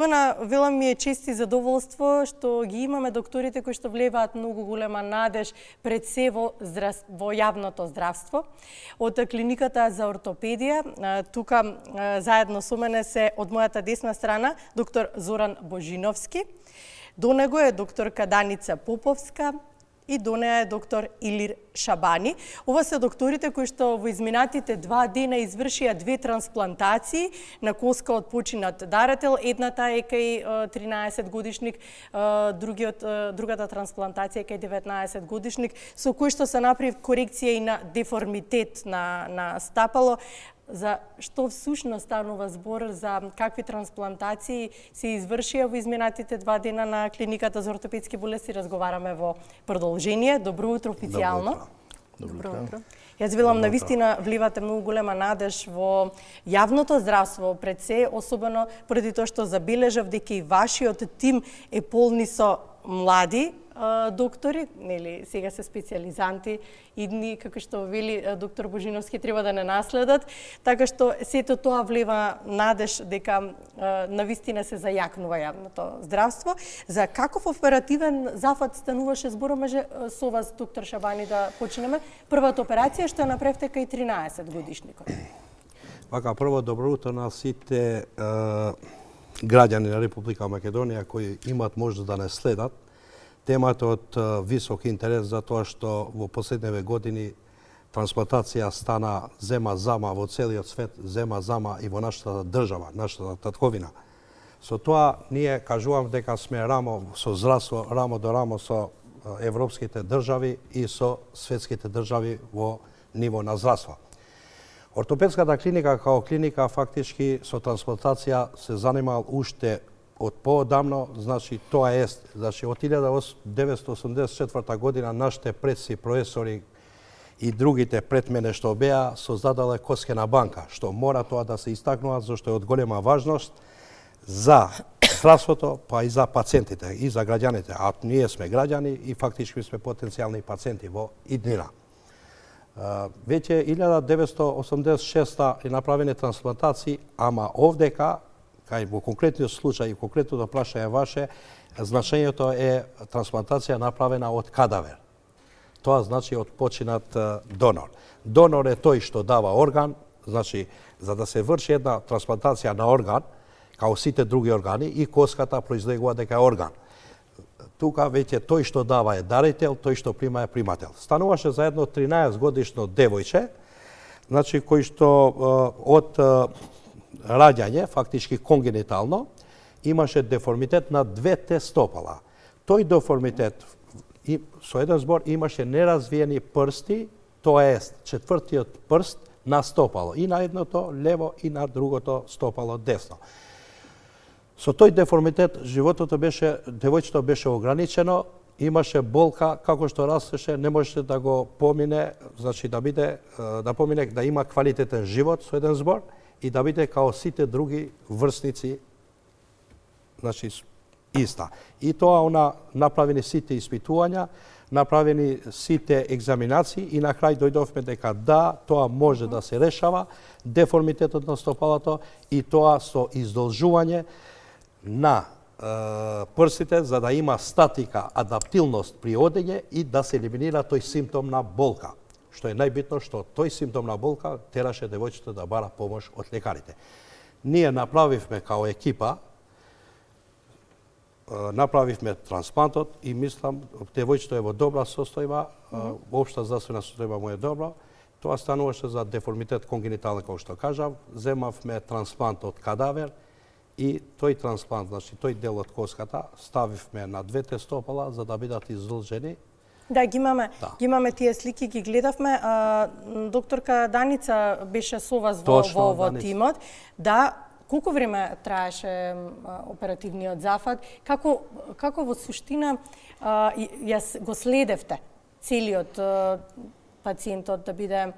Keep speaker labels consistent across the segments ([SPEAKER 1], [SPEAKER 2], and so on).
[SPEAKER 1] Велам ми е чест и задоволство што ги имаме докторите кои што влеваат многу голема надеж пред се во јавното здравство. Од клиниката за ортопедија, тука заедно со мене се од мојата десна страна доктор Зоран Божиновски, до него е докторка Даница Поповска и до неа е доктор Илир Шабани. Ова се докторите кои што во изминатите 2 дена извршија 2 трансплантации на коска од починат дарател. Едната е кај 13 годишник, другата трансплантација е кај 19 годишник, со кој што се направи корекција и на деформитет на стапало. За што всушност станува збор, за какви трансплантации се извршија во изминатите 2 дена на клиниката за ортопедски болести, разговараме во продолжение. Добро утро официјално.
[SPEAKER 2] Добро утро.
[SPEAKER 1] Јас велам, навистина вливате многу голема надеж во јавното здравство пред се, особено поради тоа што забележав дека и вашиот тим е полни со млади доктори, нели, сега се специјализанти, идни, како што вели доктор Божиновски, треба да не наследат, така што сето тоа влева надеж дека навистина се зајакнува јавното здравство. За каков оперативен зафат стануваше збор, може со вас, доктор Шабани, да почнеме? Првата операција што ја направивте кај 13 годишникот.
[SPEAKER 2] Вака, прво добро утро на сите граѓани на Република Македонија кои имаат можност да не следат. Темата од висок интерес за тоа што во последниве години трансплантација стана зема-зама во целиот свет, зема-зама и во нашата држава, нашата татковина. Со тоа ние кажувам дека сме рамо со здравство, рамо до рамо со европските држави и со светските држави во ниво на здравство. Ортопедската клиника као клиника фактички со трансплантација се занимал уште од поодамно, значи тоа е, значи од 1984 година нашите предци, професори и другите пред мене што беа создадале коскена банка, што мора тоа да се истакнува зашто е од голема важност за здравството, па и за пациентите, и за граѓаните. А ние сме граѓани и фактички сме потенцијални пациенти во иднина. Веќе 1986 е направени трансплантации, ама овдека кај во конкретниот случај и конкретното прашање ваше, значењето е трансплантација направена од кадавер. Тоа значи од починат донор. Донор е тој што дава орган, значи за да се врши една трансплантација на орган, као сите други органи, и коската произлегува дека е орган. Тука веќе тој што дава е дарител, тој што прима е примател. Стануваше за едно 13 годишно девојче, значи кој што од раѓање, фактички конгенитално, имаше деформитет на двете стопала. Тој деформитет, со еден збор, имаше неразвиени прсти, тоа е четвртиот прст на стопало, и на едното лево и на другото стопало десно. Со тој деформитет животото беше, девојчето беше ограничено, имаше болка, како што растеше, не можеше да го помине, значи да биде, да помине, да има квалитетен живот, со еден збор, и да биде као сите други врсници, значи иста. И тоа она направени сите испитувања, направени сите екзаминации и на крај дојдовме дека да, тоа може да се решава, деформитетот на стопалото и тоа со издолжување на прстите за да има статика, адаптилност при одење и да се елиминира тој симптом на болка. Што е најбитно, што тој симптом на болка тераше девојчето да бара помош од лекарите. Ние направивме као екипа, направивме трансплантот и мислам, девојчето е во добра состојба, општа здравствена состојба му е добра. Тоа стануваше за деформитет конгенитален, како што кажав. Земавме трансплант од кадавер и тој трансплант, значи тој дел од коската, ставивме на двете стопала за да бидат издолжени.
[SPEAKER 1] Да, ги имаме тие слики, ги гледавме. Докторка Даница беше со вас во тимот. Да, колку време траеше оперативниот зафат? Како во суштина јас го следевте целиот пациентот да биде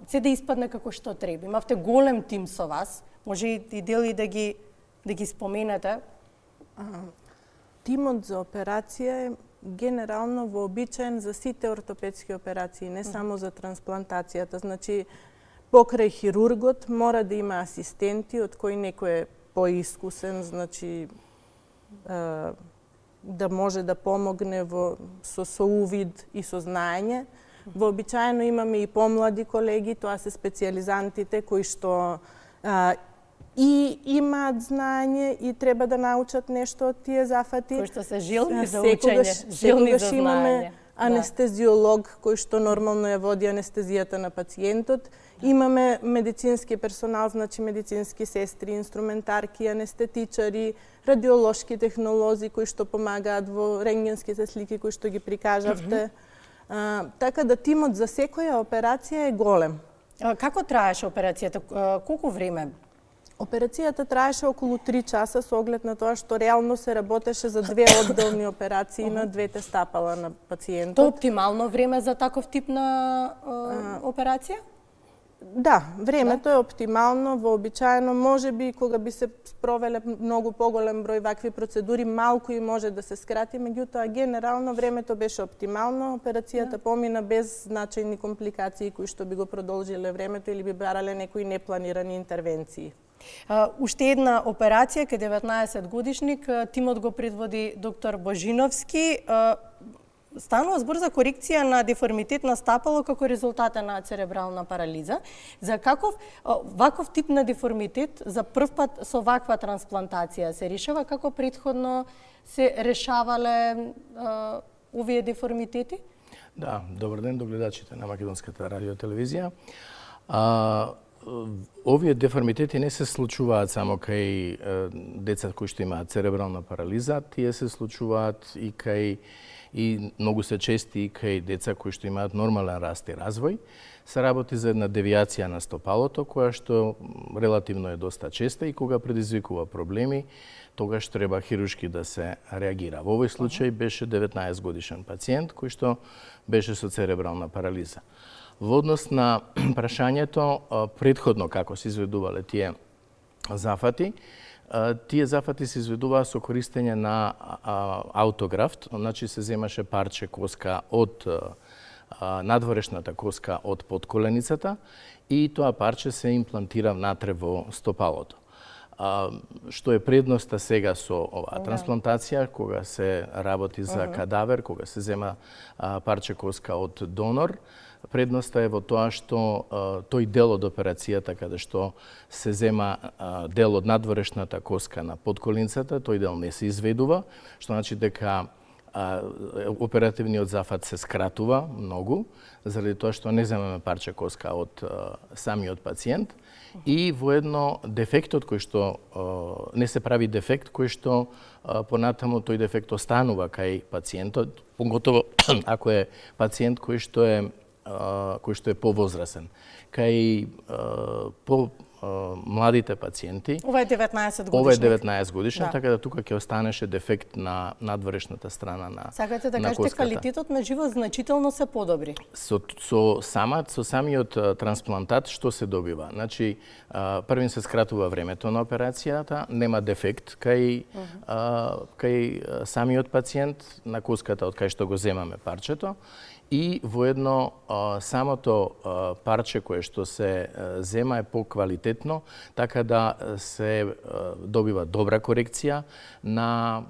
[SPEAKER 1] се да испадне како што треба? Имавте голем тим со вас. Може и дели да ги споменете?
[SPEAKER 3] Тимот за операција е генерално вообичаен за сите ортопедски операции, не само за трансплантацијата. Значи, покрај хирургот мора да има асистенти, од кои некој е поискусен, значи да може да помогне со увид и со знаење. Вообичаено имаме и помлади колеги, тоа се специјализантите кои што и имаат знаење и треба да научат нешто од тие зафати.
[SPEAKER 1] Кои што се жилни за учење, жилни за знаење.
[SPEAKER 3] Анестезиолог кој што нормално ја води анестезијата на пациентот. Имаме медицински персонал, значи медицински сестри, инструментарки, анестетичари, радиолошки технолози кои што помагаат во рентгенските слики кои што ги прикажавте. Така да тимот за секоја операција е голем.
[SPEAKER 1] Како траеше операцијата? Колку време?
[SPEAKER 3] Операцијата траеше околу 3 часа со оглед на тоа што реално се работеше за две одделни операции на двете стапала на пациентот.
[SPEAKER 1] Тоа оптимално време за таков тип на операција?
[SPEAKER 3] Да, времето е оптимално, вообичаено можеби кога би се спровеле многу поголем број вакви процедури, малку и може да се скрати, меѓутоа генерално времето беше оптимално, операцијата помина без значајни компликации кои што би го продолжиле времето или би барале некои непланирани интервенции.
[SPEAKER 1] Уште една операција кај 19 годишник, тимот го предводи доктор Божиновски. Станува збор за корекција на деформитет на стапало како резултат на церебрална парализа. За ваков тип на деформитет за прв пат со ваква трансплантација се решава, како претходно се решавале овие деформитети?
[SPEAKER 4] Да, добар ден до гледачите на Македонската радио и телевизија. Овие деформитети не се случуваат само кај деца кои што имаат церебрална парализа, тие се случуваат и многу се чести кај деца кои што имаат нормален раст и развој. Се работи за една девијација на стопалото, која што релативно е доста честа и кога предизвикува проблеми, тогаш треба хируршки да се реагира. Во овој случај беше 19 годишен пациент кој што беше со церебрална парализа. Во однос на прашањето, предходно како се изведувале тие зафати се изведуваа со користење на аутографт, значи се земаше парче коска од надворешната коска од подколеницата и тоа парче се имплантира внатре во стопалото. Што е предноста сега со оваа трансплантација, кога се работи за кадавер, кога се зема парче коска од донор, предноста е во тоа што тој дел од операцијата каде што се зема дел од надворешната коска на подколеницата, тој дел не се изведува, што значи дека оперативниот зафат се скратува многу, заради тоа што не земаме парче коска од самиот пациент и воедно дефектот кој што не се прави дефект кој што понатаму тој дефект останува кај пациентот, поготово ако е пациент кој што е повозрасен. Кај младите пациенти.
[SPEAKER 1] Ова е 19 годишник.
[SPEAKER 4] Ова е 19 годишник, така да тука ќе останеше дефект на надворешната страна на коската.
[SPEAKER 1] Сакате да кажете квалитетот на живот значително се подобри?
[SPEAKER 4] Со самиот трансплантат што се добива? Значи, првин се скратува времето на операцијата, нема дефект кај самиот пациент на коската од кај што го земаме парчето. И воедно самото парче кое што се зема е поквалитетно, така да се добива добра корекција на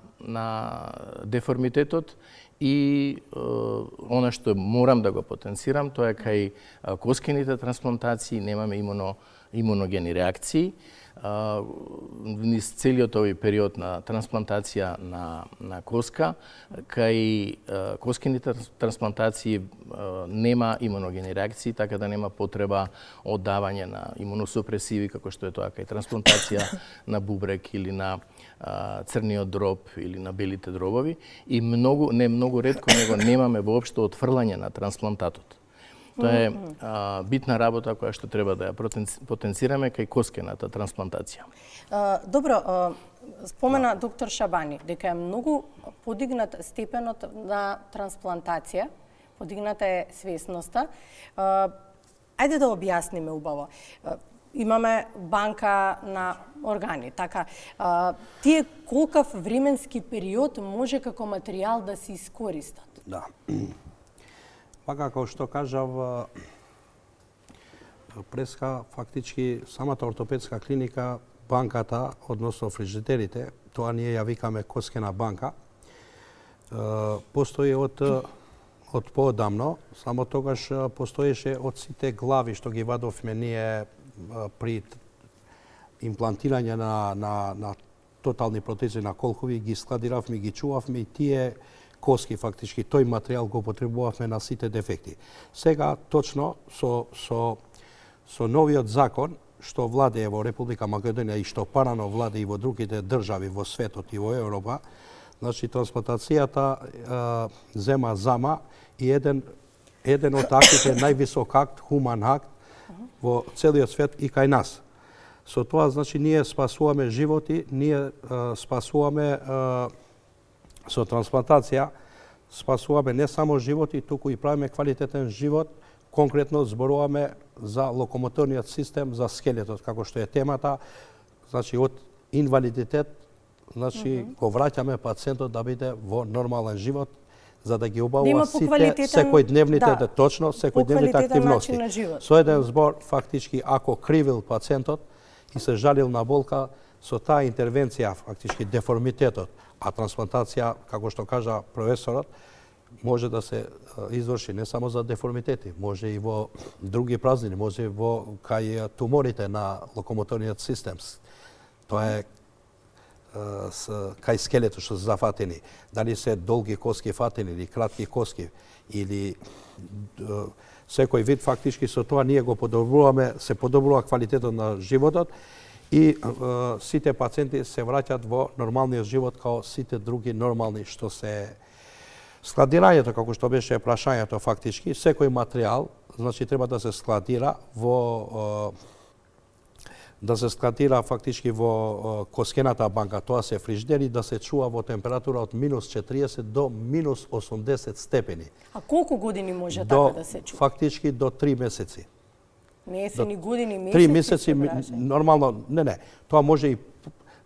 [SPEAKER 4] деформитетот и она што морам да го потенцирам, тоа е кај коскените трансплантации немаме имуногени реакции. Низ целиот овој период на трансплантација на коска, кај коскените трансплантации нема имуногени реакции, така да нема потреба од давање на имуносупресиви, како што е тоа кај трансплантација на бубрек или на црниот дроб или на белите дробови. И многу ретко него немаме воопшто отфрлање на трансплантатот. Тоа е битна работа која што треба да ја потенцираме кај коскената трансплантација.
[SPEAKER 1] Добро, спомена доктор Шабани дека е многу подигнат степенот на трансплантација, подигната е свесноста. Ајде да објасниме убаво. Имаме банка на органи, така. Тие колкав временски период може како материјал да се искористат?
[SPEAKER 2] Да. Па како што кажав, Преска, фактички, самата ортопедска клиника банката, односно фрижидерите, тоа ние ја викаме коскена банка, постои од поодамно, само тогаш постоеше од сите глави што ги вадовме ние при имплантирање на тотални протези на колкови, ги складиравме, ги чувавме и тие коски фактички, тој материјал го потребувавме на сите дефекти. Сега точно со новиот закон што владее во Република Македонија и што парано владее и во другите држави во светот и во Европа, значи трансплантацијата зема зама и еден од актите највисок акт, хуман акт во целиот свет и кај нас. Со тоа, значи, ние спасуваме животи, ние спасуваме со трансплантација, спасуваме не само животи, туку и правиме квалитетен живот. Конкретно зборуваме за локомоторниот систем, за скелетот, како што е темата. Значи, од инвалидитет, значи, го враќаме пациентот да биде во нормален живот, за да ги обавува сите секојдневните, точно, секојдневните активности. Со еден збор, фактички, ако кривил пациентот и се жалил на болка, со таа интервенција, фактички, деформитетот, а трансплантација, како што кажа професорот, може да се изврши не само за деформитети, може и во други празнини, може и во кај туморите на локомоторниот систем. Тоа е кај скелетот што се зафатени. Дали се долги коски фатени или кратки коски или секој вид, фактички со тоа ние го подобруваме, се подобрува квалитетот на животот и сите пациенти се враќаат во нормалниот живот као сите други нормални што се складирањето, како што беше прашањето фактички, секој материјал, значи треба да се складира фактички во коскената банка, тоа се фрижидери, да се чува во температура од -40 до -80 степени.
[SPEAKER 1] А колку години може така да се чува?
[SPEAKER 2] Фактички до 3 месеци.
[SPEAKER 1] Не се ни години, месеци?
[SPEAKER 2] 3 месеци, нормално, не. Тоа може и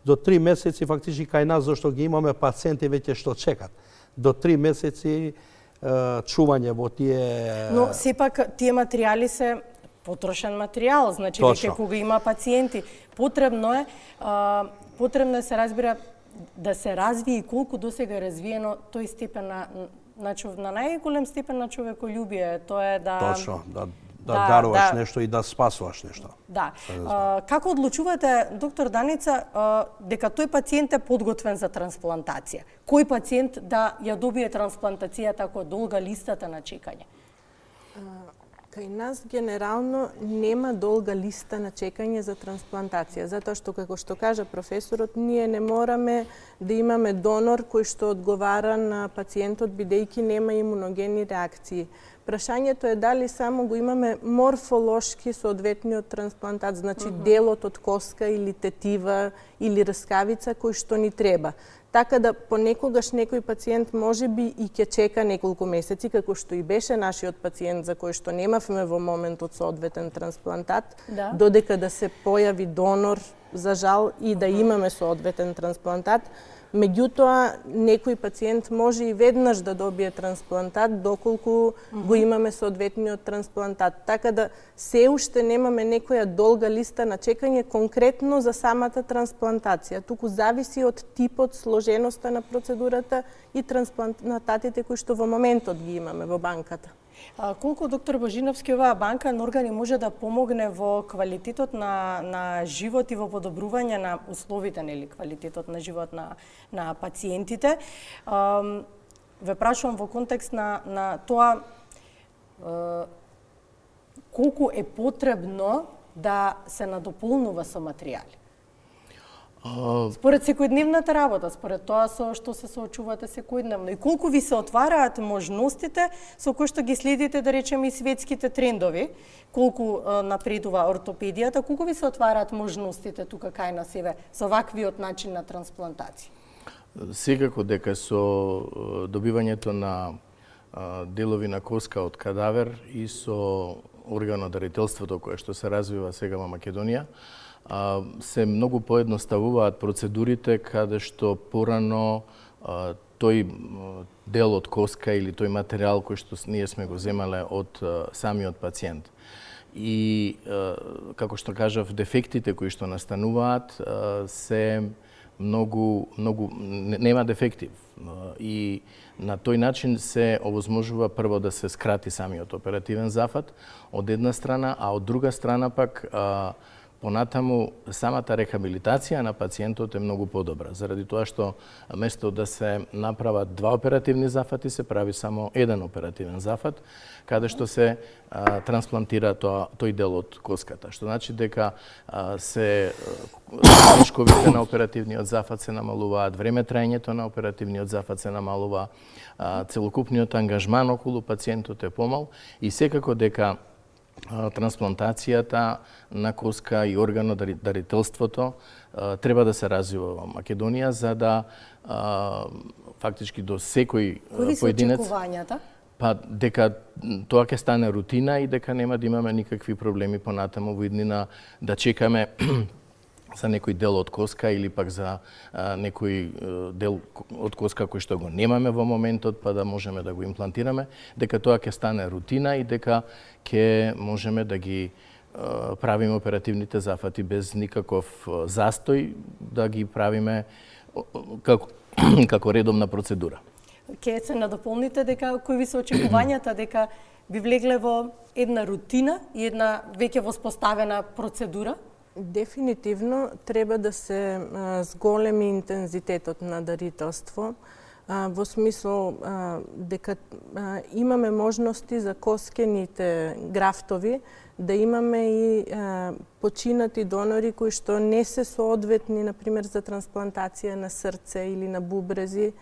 [SPEAKER 2] до 3 месеци фактички кај нас, зашто ги имаме пациенти веќе што чекат. До 3 месеци чување во тие...
[SPEAKER 1] Но сепак тие материјали се потрошен материјал, значи веќе кога има пациенти, потребно е се разбира да се развие и колку досега е развиено тој степен на најголем степен на човеколюбие, тоа е да...
[SPEAKER 2] Точно, да даруваш нешто и да спасуваш нешто.
[SPEAKER 1] Да. Како одлучувате, доктор Даница, дека тој пациент е подготвен за трансплантација? Кој пациент да ја добие трансплантацијата ако долга листата на чекање?
[SPEAKER 3] Кај нас генерално нема долга листа на чекање за трансплантација, затоа што, како што кажа професорот, ние не мораме да имаме донор кој што одговара на пациентот, бидејќи нема имуногенни реакции. Прашањето е дали само го имаме морфолошки соодветниот трансплантат, значи делот од коска или тетива или раскавица кој што ни треба. Така да понекогаш некој пациент може би и ќе чека неколку месеци, како што и беше нашиот пациент за кој што немавме во моментот соодветен трансплантат, додека да се појави донор, за жал, и да имаме соодветен трансплантат. Меѓутоа, некој пациент може и веднаш да добие трансплантат, доколку го имаме соодветниот трансплантат. Така да се уште немаме некоја долга листа на чекање конкретно за самата трансплантација. Туку зависи од типот, сложеноста на процедурата и трансплантатите кои што во моментот ги имаме во банката.
[SPEAKER 1] Колку, доктор Божиновски, оваа банка на органи може да помогне во квалитетот на живот и во подобрување на условите, нели, квалитетот на живот на пациентите? Ве прашувам во контекст на тоа колку е потребно да се надополнува со материјали? Според секојдневната работа, според тоа со што се соочувате секојдневно и колку ви се отвараат можностите со кои што ги следите, да речеме, и светските трендови, колку напредува ортопедијата, колку ви се отвараат можностите тука кај нас со ваквиот начин на трансплантација?
[SPEAKER 4] Секако дека со добивањето на делови на коска од кадавер и со органодарителството кое што се развива сега во Македонија, се многу поедноставуваат процедурите каде што порано тој дел од коска или тој материјал кој што ние сме го земале од самиот пациент. и како што кажав, дефектите кои што настануваат се многу нема дефекти. И на тој начин се овозможува прво да се скрати самиот оперативен зафат од една страна, а од друга страна пак понатаму самата рехабилитација на пациентот е многу подобра, заради тоа што место да се направат два оперативни зафати, се прави само еден оперативен зафат, каде што се трансплантира тој дел од коската. Што значи дека се трошковите на оперативниот зафат се намалуваат, време траењето на оперативниот зафат се намалува, целокупниот ангажман околу пациентот е помал и секако дека трансплантацијата на коска и органодарителството треба да се развива во Македонија, за да фактички до секој поединец... Кои се
[SPEAKER 1] очекувањата?
[SPEAKER 4] Па дека тоа ќе стане рутина и дека нема да имаме никакви проблеми понатаму во иднина да чекаме за некој дел од коска или пак за некој дел од коска кој што го немаме во моментот, па да можеме да го имплантираме, дека тоа ќе стане рутина и дека ќе можеме да ги правиме оперативните зафати без никаков застој, да ги правиме како редовна процедура.
[SPEAKER 1] Ке се надополните дека кои ви се очекувањата дека би влегле во една рутина и една веќе воспоставена процедура?
[SPEAKER 3] Дефинитивно треба да се зголеми интензитетот на дарителство, во смисол дека имаме можности за коскените графтови, да имаме и починати донори кои што не се соодветни, например, за трансплантација на срце или на бубрези.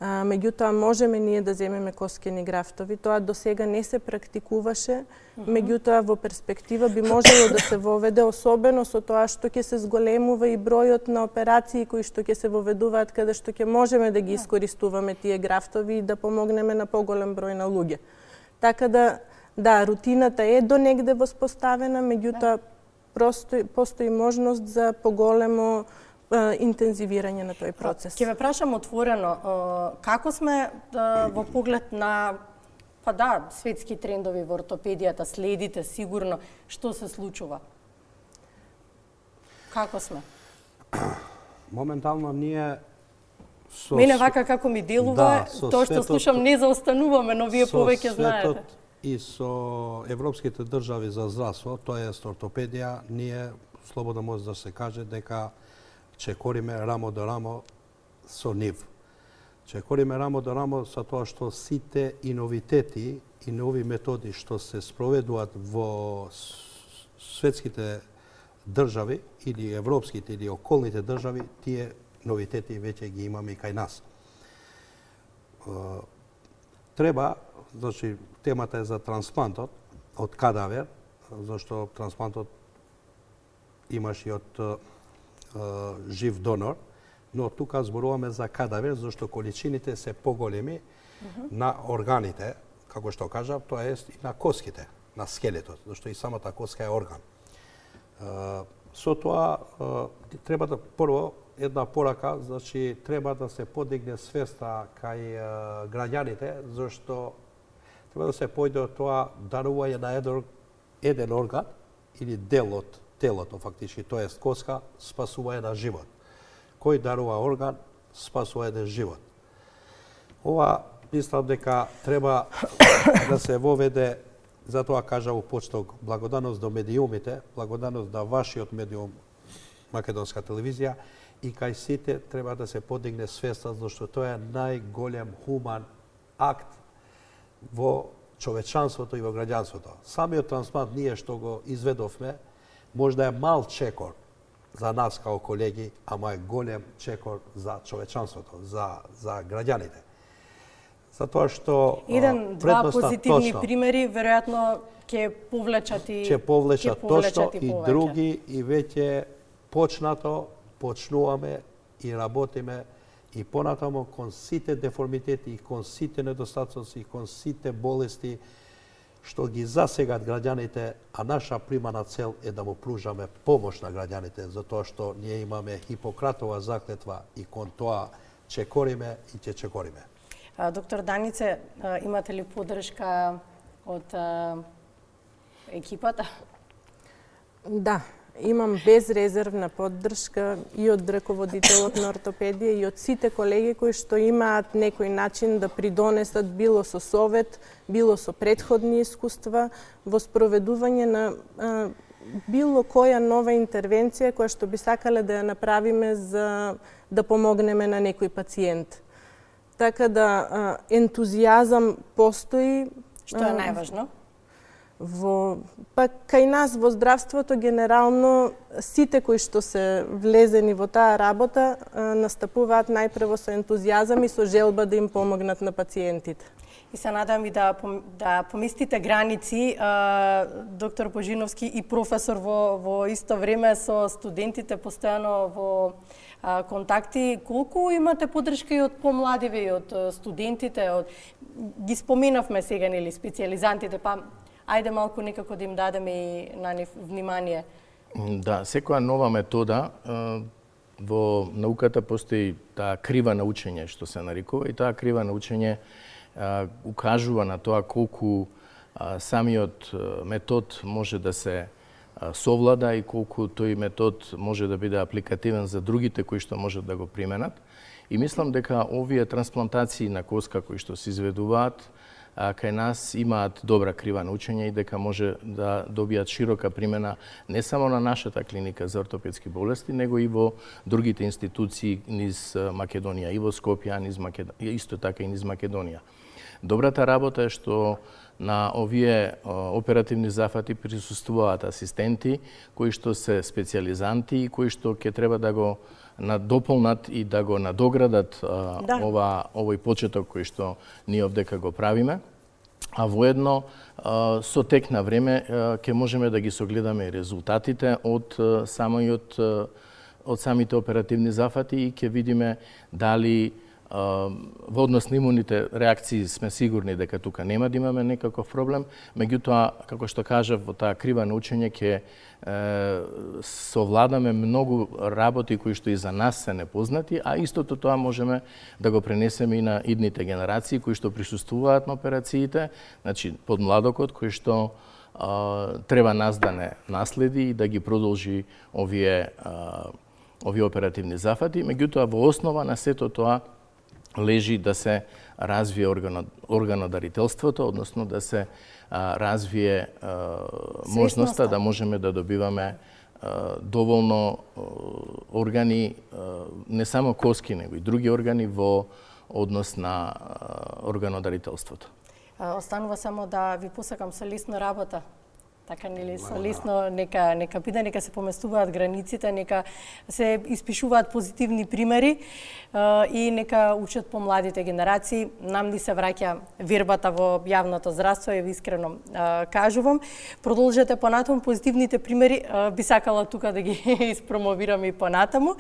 [SPEAKER 3] Меѓутоа, можеме ние да земеме коскени графтови. Тоа до сега не се практикуваше, меѓутоа во перспектива би можело да се воведе, особено со тоа што ќе се зголемува и бројот на операции кои што ќе се воведуваат, каде што ќе можеме да ги искористуваме тие графтови и да помогнеме на поголем број на луѓе. Така да, рутината е до негде воспоставена, меѓутоа постои можност за поголемо интензивирање на тој процес.
[SPEAKER 1] Ќе ве прашам отворено, како сме во поглед на светски трендови во ортопедијата, следите сигурно што се случува? Како сме?
[SPEAKER 2] Моментално ние
[SPEAKER 1] Мене вака како ми делува, тоа што слушам не заостануваме, но вие повеќе знаете.
[SPEAKER 2] Со светот и со европските држави за здравство, тоа е ортопедија, ние слободно може да се каже дека чекориме рамо до рамо со нив. Чекориме рамо до рамо со тоа што сите иновитети и нови методи што се спроведуваат во светските држави или европските или околните држави, тие новитети веќе ги имаме и кај нас. Треба, значи, темата е за трансплантот од кадавер, зашто трансплантот имаш и од жив донор, но тука зборуваме за кадавер, зашто количините се поголеми на органите, како што кажав, тоа е и на коските, на скелетот, зашто и самата коска е орган. Со тоа треба да прво една порака, значи треба да се подигне свеста кај граѓаните, зашто треба да се појде од тоа дарување на еден орган или дел од телото, фактички, тоа е коска, спасува еден живот. Кој дарува орган, спасува еден живот. Ова, мислам дека треба да се воведе, затоа кажа у почеток, благодарност до медиумите, благодарност до вашиот медиум, Македонска телевизија, и кај сите треба да се подигне свеста, зашто тоа е најголем хуман акт во човечанството и во граѓанството. Самиот трансплант, ние што го изведовме, може да е мал чекор за нас као колеги, ама е голем чекор за човечанството, за граѓаните. Затоа што
[SPEAKER 1] два позитивни примери веројатно ќе повлечат
[SPEAKER 2] точно и други, и веќе почнуваме и работиме и понатамо кон сите деформитети, и кон сите недостатоци, и кон сите болести што ги засегат граѓаните, а наша примана цел е да му пружаме помош на граѓаните, затоа што ние имаме Хипократова заклетва и кон тоа чекориме и ќе чекориме.
[SPEAKER 1] Доктор Данице, имате ли поддршка од екипата?
[SPEAKER 3] Да, имам безрезервна поддршка и од раководителот на ортопедија и од сите колеги кои што имаат некој начин да придонесат било со совет, било со претходни искуства во спроведување на било која нова интервенција која што би сакале да ја направиме за да помогнеме на некој пациент. Така да ентузијазам постои.
[SPEAKER 1] Што е најважно?
[SPEAKER 3] Кај нас во здравството генерално сите кои што се влезени во таа работа настапуваат најпрво со ентузијазам и со желба да им помогнат на пациентите.
[SPEAKER 1] И се надам и да поместите граници, доктор Божиновски и професор во исто време со студентите постојано во контакти. Колку имате поддршка и од помладиве и од студентите? Ги споменавме сега, нели, специјализантите, па ајде малку некако да им дадеме и на нив внимание.
[SPEAKER 4] Да, секоја нова метода во науката постои таа крива на учење, што се нарекува, и таа крива на учење укажува на тоа колку самиот метод може да се совлада и колку тој метод може да биде апликативен за другите кои што можат да го применат. И мислам дека овие трансплантации на коска кои што се изведуваат кај нас имаат добра крива на учење и дека може да добијат широка примена не само на нашата клиника за ортопедски болести, него и во другите институции низ Македонија, и во Скопје, исто така и низ Македонија. Добрата работа е што на овие оперативни зафати присуствуваат асистенти кои што се специјализанти и кои што ќе треба да го надополнат и да го надоградат овој почеток кој што ние овдека го правиме. А воедно со тек на време ќе можеме да ги согледаме и резултатите од самите оперативни зафати и ќе видиме дали во однос на имуните реакции сме сигурни дека тука нема да имаме некаков проблем, меѓутоа, како што кажав, во таа крива на учење ќе совладаме многу работи кои што и за нас се непознати, а истото тоа можеме да го пренесеме и на идните генерации кои што присуствуваат на операциите, значи подмладокот кој што треба нас да не наследи и да ги продолжи овие оперативни зафати, меѓутоа во основа на сето тоа лежи да се развие органодарителството, односно да се развие можноста да можеме да добиваме доволно органи, не само коски, него и други органи во однос на органодарителството.
[SPEAKER 1] Останува само да ви посакам со лесно работа. Така, нели, со лесно нека биде, нека се поместуваат границите, нека се испишуваат позитивни примери и нека учат помладите генерации. Нам ни се враќа вербата во јавното здравство, ја искрено кажувам. Продолжете понатаму позитивните примери, би сакала тука да ги испромовирам и понатаму.